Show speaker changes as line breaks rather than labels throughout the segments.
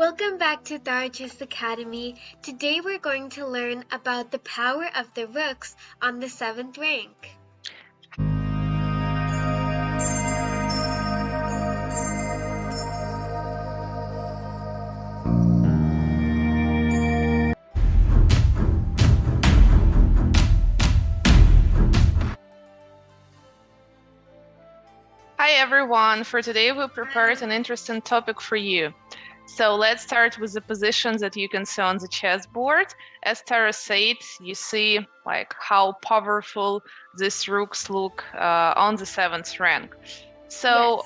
Welcome back to TaraChessAcademy. Today we're going to learn about the power of the rooks on the 7th rank.
Hi everyone, for today we prepared an interesting topic for you. So let's start with the positions that you can see on the chessboard. As Tara said, you see like how powerful these rooks look on the 7th rank. So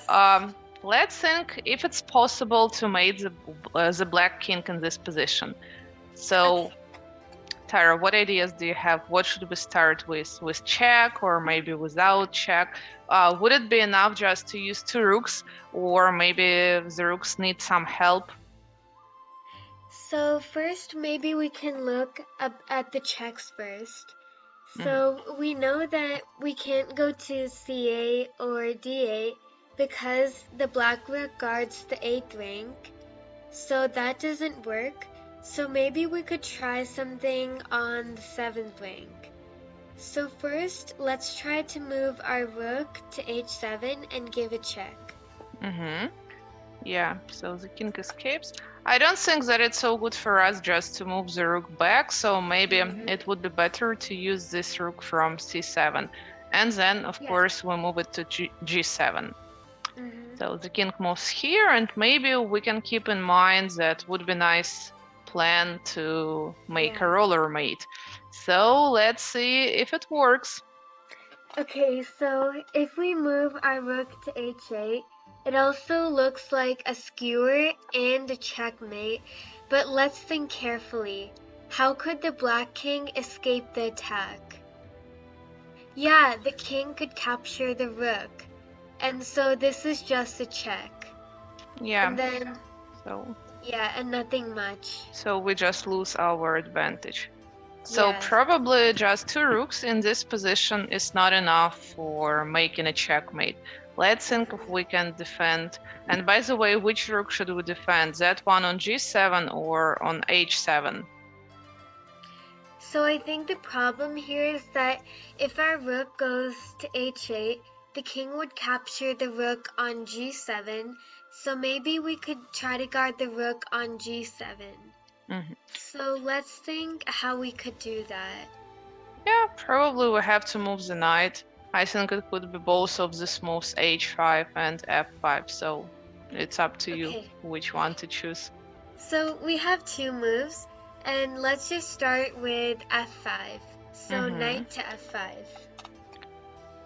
let's think if it's possible to mate the black king in this position. So Tara, what ideas do you have? What should we start with check or maybe without check? Would it be enough just to use 2 rooks, or maybe the rooks need some help?
So first maybe we can look up at the checks first. So we know that we can't go to C8 or D8 because the black rook guards the 8th rank. So that doesn't work. So maybe we could try something on the 7th rank. So first, let's try to move our rook to h7 and give a check.
Yeah, so the king escapes. I don't think that it's so good for us just to move the rook back, so maybe it would be better to use this rook from c7. And then, of course, we move it to g7. So the king moves here, and maybe we can keep in mind that would be nice plan to make a roller mate. So let's see if it works.
Okay, so if we move our rook to h8, it also looks like a skewer and a checkmate, but let's think carefully. How could the black king escape the attack? Yeah, the king could capture the rook, and so this is just a check.
Yeah.
And then,
so
yeah, and nothing much.
So we just lose our advantage. So probably just 2 rooks in this position is not enough for making a checkmate. Let's think if we can defend. And by the way, which rook should we defend? That one on g7 or on h7?
So I think the problem here is that if our rook goes to h8, the king would capture the rook on g7, so maybe we could try to guard the rook on g7. So let's think how we could do that.
Yeah, probably we have to move the knight. I think it could be both of these moves, h5 and f5, so it's up to you which one to choose.
So we have 2 moves, and let's just start with f5. So knight to f5.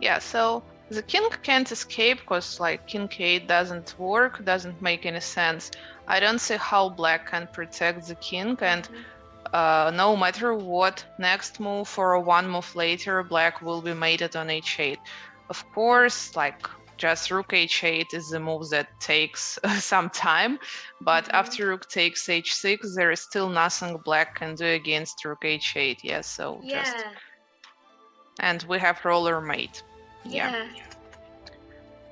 Yeah, so the king can't escape because like king k doesn't work, doesn't make any sense. I don't see how black can protect the king, and no matter what next move or one move later, black will be mated on h8. Of course, like just rook h8 is the move that takes some time, but after rook takes h6, there is still nothing black can do against rook h8. Yeah, so just... And we have roller mate.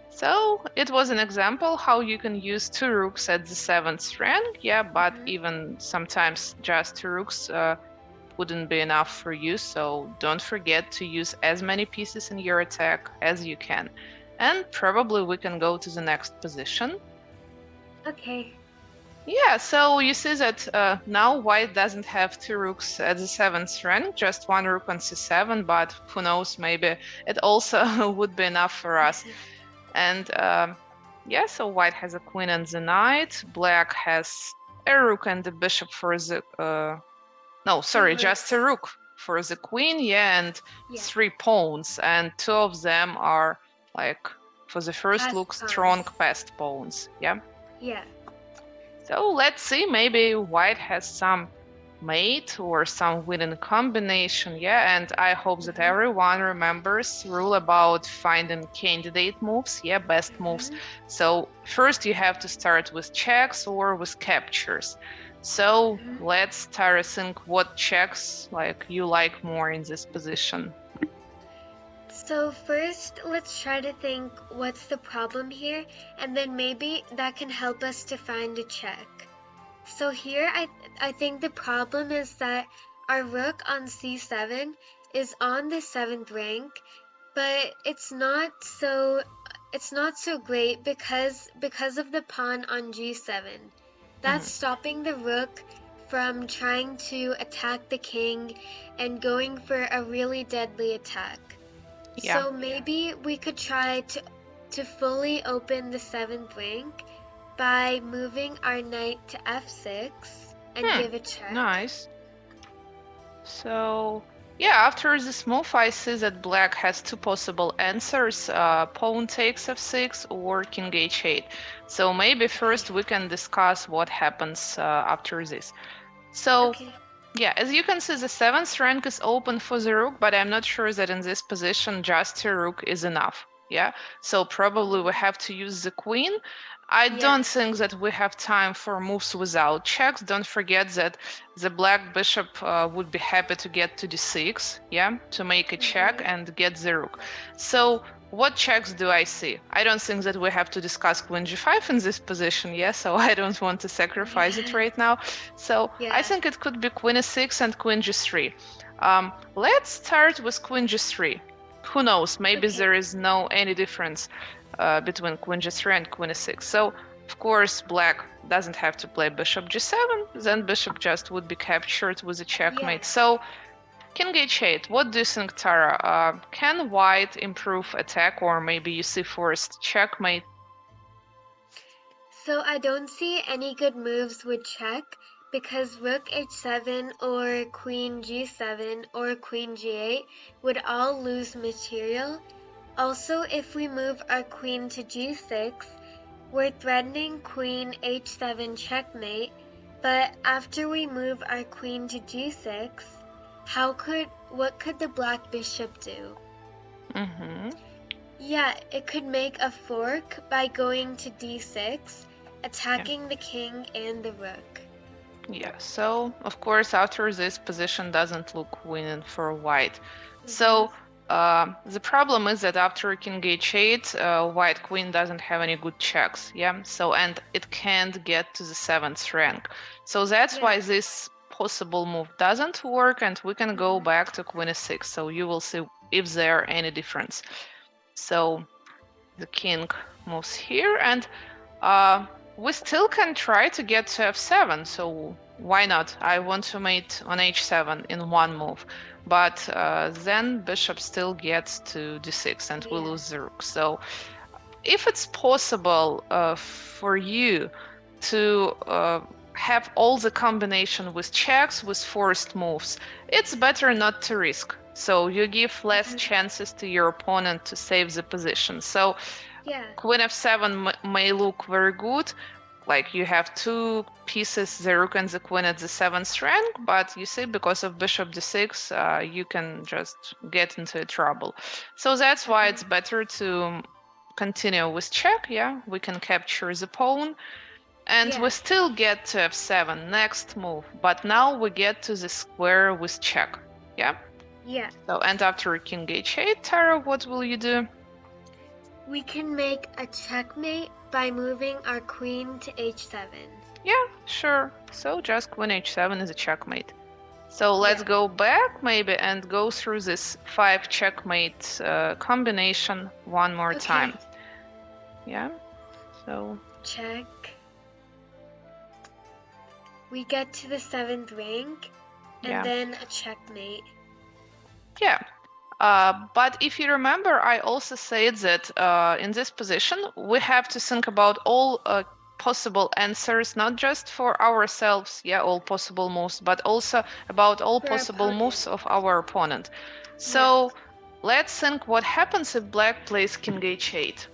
So it was an example how you can use 2 rooks at the 7th rank, but even sometimes just 2 rooks wouldn't be enough for you, so don't forget to use as many pieces in your attack as you can. And probably we can go to the next position.
Okay.
Yeah, so you see that now white doesn't have 2 rooks at the 7th rank, just 1 rook on c7, but who knows, maybe it also would be enough for us. And yeah, so white has a queen and the knight, black has a rook and the bishop for the... no, sorry, just a rook for the queen, and 3 pawns, and 2 of them are, like, for the first look, strong passed pawns, Yeah. So let's see, maybe white has some mate or some winning combination, and I hope that everyone remembers rule about finding candidate moves, best moves. So first you have to start with checks or with captures. So let's try to think what checks like you like more in this position.
So first, let's try to think what's the problem here, and then maybe that can help us to find a check. So here I think the problem is that our rook on c7 is on the 7th rank, but it's not so great because of the pawn on g7. That's stopping the rook from trying to attack the king and going for a really deadly attack.
Yeah.
So maybe we could try to fully open the 7th rank by moving our knight to f6 and give a check.
Nice. So yeah, after this move, I see that black has two possible answers: pawn takes f6 or king h8. So maybe first we can discuss what happens after this. So
Okay.
yeah, as you can see, the 7th rank is open for the rook, but I'm not sure that in this position just a rook is enough. Yeah, so probably we have to use the queen. I don't think that we have time for moves without checks. Don't forget that the black bishop would be happy to get to d6, yeah, to make a check and get the rook. So what checks do I see? I don't think that we have to discuss queen g5 in this position, yeah, so I don't want to sacrifice it right now. So I think it could be queen e6 and queen g3. Let's start with queen g3. Who knows, maybe there is no any difference between queen g3 and queen e6. So of course black doesn't have to play bishop g7, then bishop just would be captured with a checkmate. So king h8, what do you think, Tara? Can white improve attack, or maybe you see first checkmate?
So I don't see any good moves with check because rook h7 or queen g7 or queen g8 would all lose material. Also, if we move our queen to g6, we're threatening queen h7 checkmate, but after we move our queen to g6, what could the black bishop do? Yeah, it could make a fork by going to d6, attacking the king and the rook.
Yeah, so of course after this position doesn't look winning for white. So the problem is that after king h8, white queen doesn't have any good checks, yeah. So and it can't get to the 7th rank. So that's why this possible move doesn't work, and we can go back to queen e6. So you will see if there are any difference. So the king moves here, and we still can try to get to f7, so why not? I want to mate on h7 in one move, but then bishop still gets to d6 and we lose the rook. So if it's possible for you to have all the combination with checks, with forced moves, it's better not to risk. So you give less chances to your opponent to save the position. So queen f7 may look very good, like you have two pieces, the rook and the queen at the 7th rank, but you see, because of bishop d6, you can just get into trouble. So that's why it's better to continue with check, yeah, we can capture the pawn, and we still get to f7, next move, but now we get to the square with check, yeah?
Yeah.
So, and after king h8, Tara, what will you do?
We can make a checkmate by moving our queen to h7.
Yeah, sure. So just queen h7 is a checkmate. So let's go back maybe and go through this 5 checkmate combination one more time. Yeah, so
check. We get to the 7th rank and then a checkmate.
Yeah. But if you remember, I also said that in this position, we have to think about all possible answers, not just for ourselves, all possible moves, but also about all possible moves of our opponent. So let's think what happens if black plays king h8.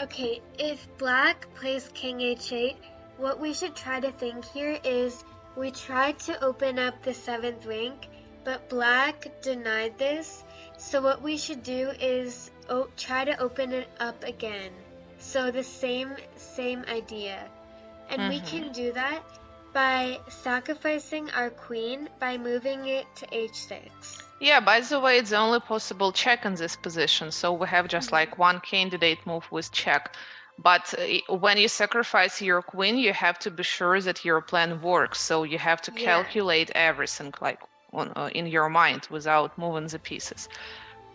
Okay, if black plays king h8, what we should try to think here is we tried to open up the 7th rank, but black denied this. So what we should do is try to open it up again. So the same idea. And we can do that by sacrificing our queen by moving it to h6.
Yeah, by the way, it's the only possible check in this position. So we have just like one candidate move with check. But when you sacrifice your queen, you have to be sure that your plan works. So you have to calculate everything like in your mind without moving the pieces.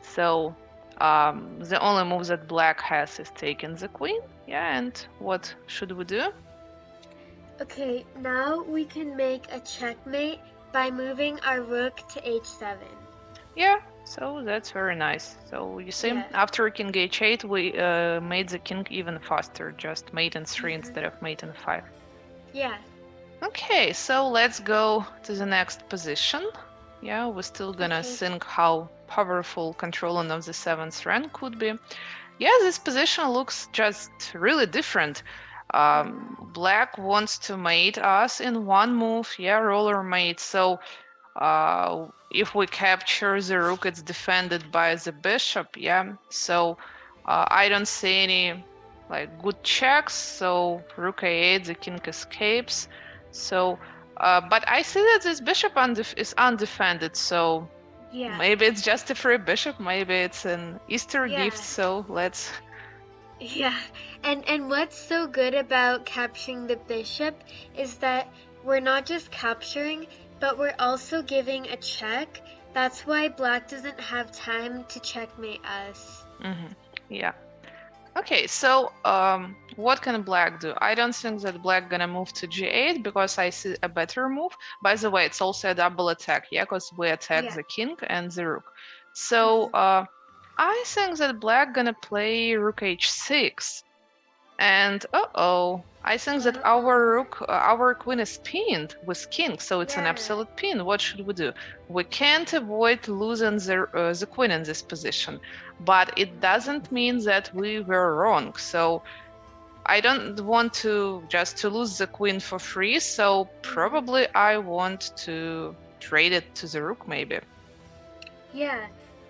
So the only move that black has is taking the queen. Yeah, and what should we do?
Okay, now we can make a checkmate by moving our rook to h7.
Yeah, so that's very nice. So you see, after king h8, we made the king even faster, just mate in 3 instead of mate in 5.
Yeah.
Okay, so let's go to the next position. Yeah, we're still gonna think how powerful controlling of the 7th rank could be. Yeah, this position looks just really different. Black wants to mate us in one move. Yeah, roller mate. So if we capture the rook, it's defended by the bishop. Yeah, so I don't see any like good checks. So rook a8, the king escapes. So, but I see that this bishop is undefended. So maybe it's just a free bishop. Maybe it's an Easter gift. So let's.
Yeah, and what's so good about capturing the bishop is that we're not just capturing, but we're also giving a check. That's why black doesn't have time to checkmate us.
Yeah. Okay, so what can black do? I don't think that black gonna move to g8 because I see a better move. By the way, it's also a double attack, yeah, because we attack the king and the rook. So I think that black gonna play rook h6. And I think that our rook, our queen is pinned with king, so it's an absolute pin. What should we do? We can't avoid losing the queen in this position, but it doesn't mean that we were wrong. So I don't want to just to lose the queen for free. So probably I want to trade it to the rook, maybe.
Yeah,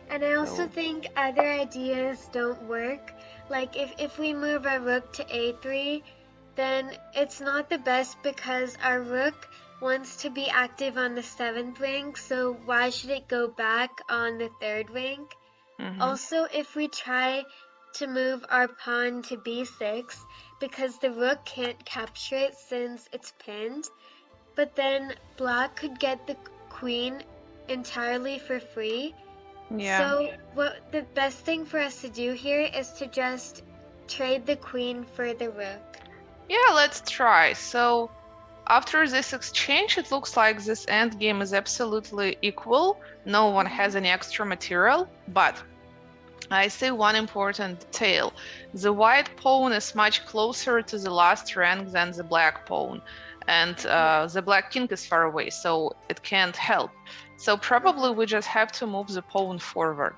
and I also think other ideas don't work. Like if we move our rook to a3, then it's not the best because our rook wants to be active on the 7th rank, so why should it go back on the 3rd rank? Also, if we try to move our pawn to b6, because the rook can't capture it since it's pinned, but then black could get the queen entirely for free. So what the best thing for us to do here is to just trade the queen for the rook.
Yeah, let's try. So after this exchange, it looks like this endgame is absolutely equal. No one has any extra material, but I see one important detail. The white pawn is much closer to the last rank than the black pawn, and the black king is far away, so it can't help. So probably we just have to move the pawn forward.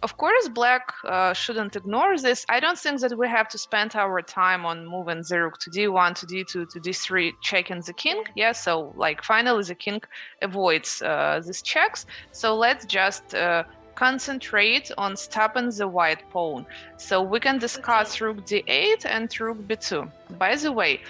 Of course, black shouldn't ignore this. I don't think that we have to spend our time on moving the rook to d1, to d2, to d3, checking the king. Yeah, so like finally the king avoids these checks. So let's just concentrate on stopping the white pawn. So we can discuss rook d8 and rook b2. By the way,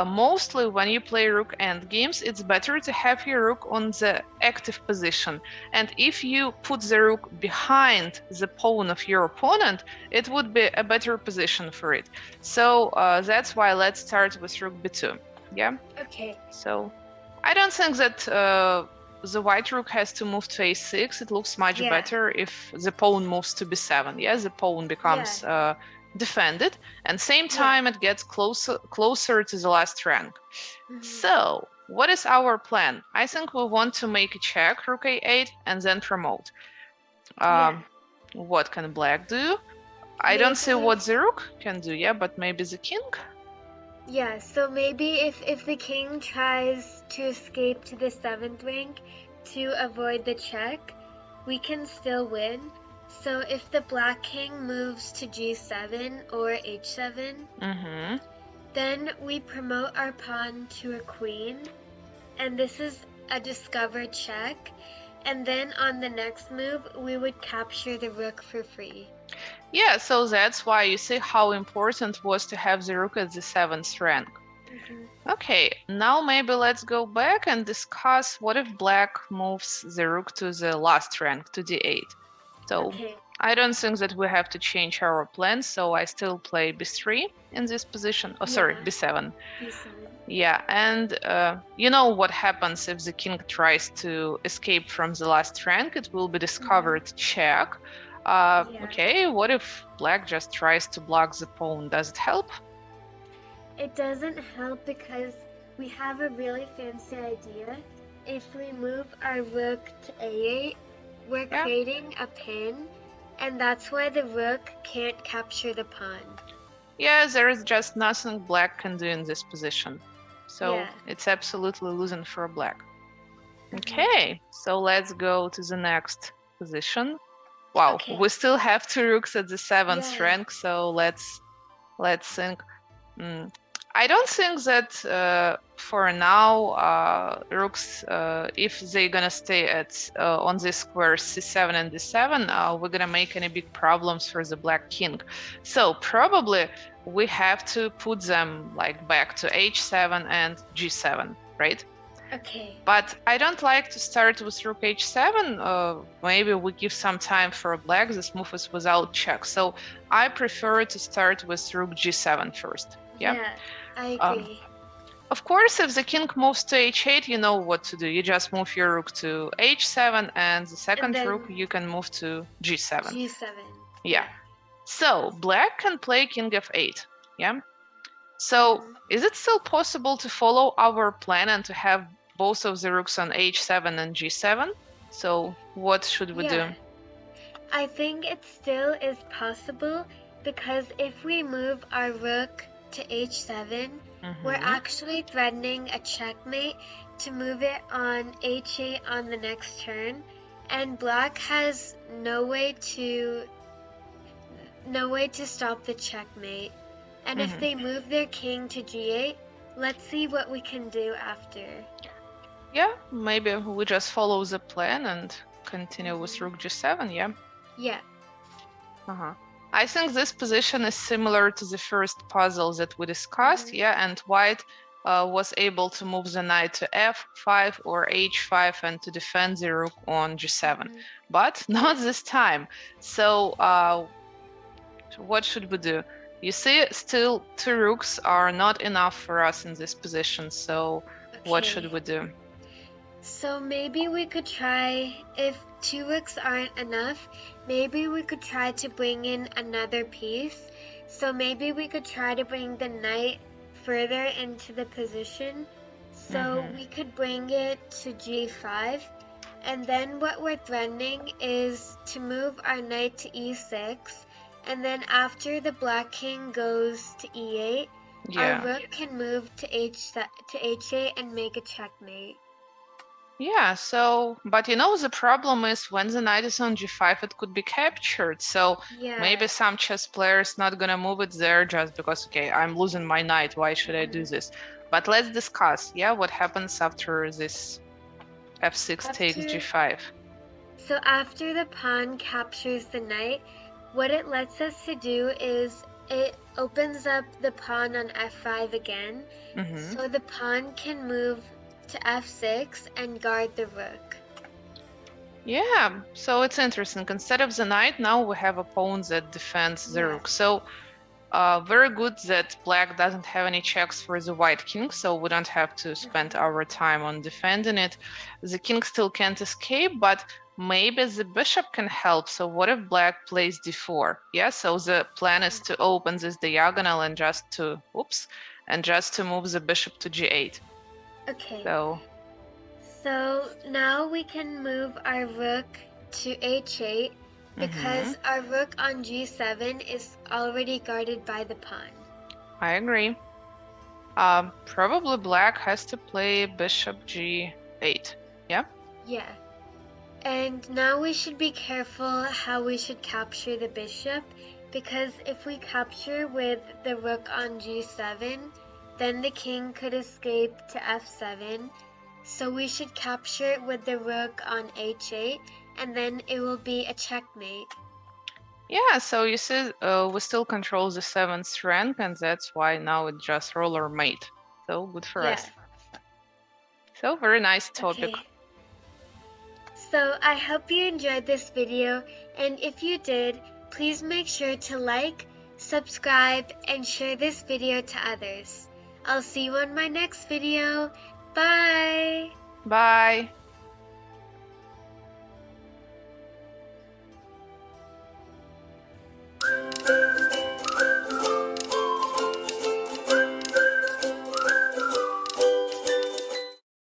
mostly when you play rook endgames, it's better to have your rook on the active position. And if you put the rook behind the pawn of your opponent, it would be a better position for it. So that's why let's start with rook b2. Yeah?
Okay.
So I don't think that the white rook has to move to a6. It looks much better if the pawn moves to b7. Yeah, the pawn becomes defended, and same time it gets closer to the last rank. So what is our plan? I think we want to make a check, rook a8, and then promote. What can black do? I don't see what the rook can do, but maybe the king?
Yeah, so maybe if the king tries to escape to the 7th rank to avoid the check, we can still win. So if the black king moves to g7 or h7, then we promote our pawn to a queen, and this is a discovered check, and then on the next move we would capture the rook for free.
Yeah, so that's why you see how important it was to have the rook at the 7th rank. Okay, now maybe let's go back and discuss what if black moves the rook to the last rank, to d8. So I don't think that we have to change our plan, so I still play b3 in this position. Oh, sorry,
Yeah.
b7.
B7.
Yeah, and you know what happens if the king tries to escape from the last rank? It will be discovered check.
Yeah.
Okay, what if black just tries to block the pawn? Does it help?
It doesn't help because we have a really fancy idea. If we move our rook to a8, we're
Yeah.
creating a pin, and that's why the rook can't capture the pawn.
Yeah, there is just nothing black can do in this position. So
Yeah.
it's absolutely losing for black.
Mhm.
Okay, so let's go to the next position. Wow,
Okay.
we still have two rooks at the 7th
Yeah.
rank, so let's think. I don't think that for now rooks, if they're gonna stay at on this square c7 and d7, we're gonna make any big problems for the black king. So probably we have to put them like back to h7 and g7, right?
Okay.
But I don't like to start with rook h7. Maybe we give some time for black. This move is without check. So I prefer to start with rook g7 first. Yeah.
Yeah, I
Um,
agree.
of course, if the king moves to h8, you know what to do. You just move your rook to h7, and the second
then
rook you can move to g7.
G7.
Yeah. So black can play king f8. Yeah. So is it still possible to follow our plan and to have both of the rooks on h7 and g7? So what should we do?
I think it still is possible because if we move our rook to h7, we're actually threatening a checkmate to move it on h8 on the next turn, and black has no way to stop the checkmate. And if they move their king to g8, let's see what we can do after.
Yeah, maybe we just follow the plan and continue with rook g7, yeah?
Yeah.
I think this position is similar to the first puzzle that we discussed, yeah, and white was able to move the knight to f5 or h5 and to defend the rook on g7, but not this time. So what should we do? You see, still two rooks are not enough for us in this position, so what should we do?
So maybe we could try, if two rooks aren't enough, maybe we could try to bring in another piece. So maybe we could try to bring the knight further into the position. So we could bring it to g5. And then what we're threatening is to move our knight to e6. And then after the black king goes to e8, our rook can move to h8 and make a checkmate.
Yeah, so, but you know, the problem is when the knight is on g5, it could be captured. So maybe some chess players not gonna move it there just because, okay, I'm losing my knight, why should I do this? But let's discuss, yeah, what happens after this f6 takes g5.
So after the pawn captures the knight, what it lets us to do is it opens up the pawn on f5 again, so the pawn can move to f6 and guard the rook.
Yeah, so it's interesting. Instead of the knight, now we have a pawn that defends the rook. So very good that black doesn't have any checks for the white king, so we don't have to spend our time on defending it. The king still can't escape, but maybe the bishop can help. So what if black plays d4? Yeah, so the plan is to open this diagonal and just to, move the bishop to g8.
Okay.
So
now we can move our rook to h8 because our rook on g7 is already guarded by the pawn.
I agree. Probably black has to play bishop g8. Yeah?
Yeah. And now we should be careful how we should capture the bishop, because if we capture with the rook on g7, then the king could escape to f7. So we should capture it with the rook on h8, and then it will be a checkmate.
Yeah, so you see, we still control the 7th rank, and that's why now it's just roller mate. So good for us. So very nice topic.
So I hope you enjoyed this video, and if you did, please make sure to like, subscribe, and share this video to others. I'll see you on my next video. Bye!
Bye!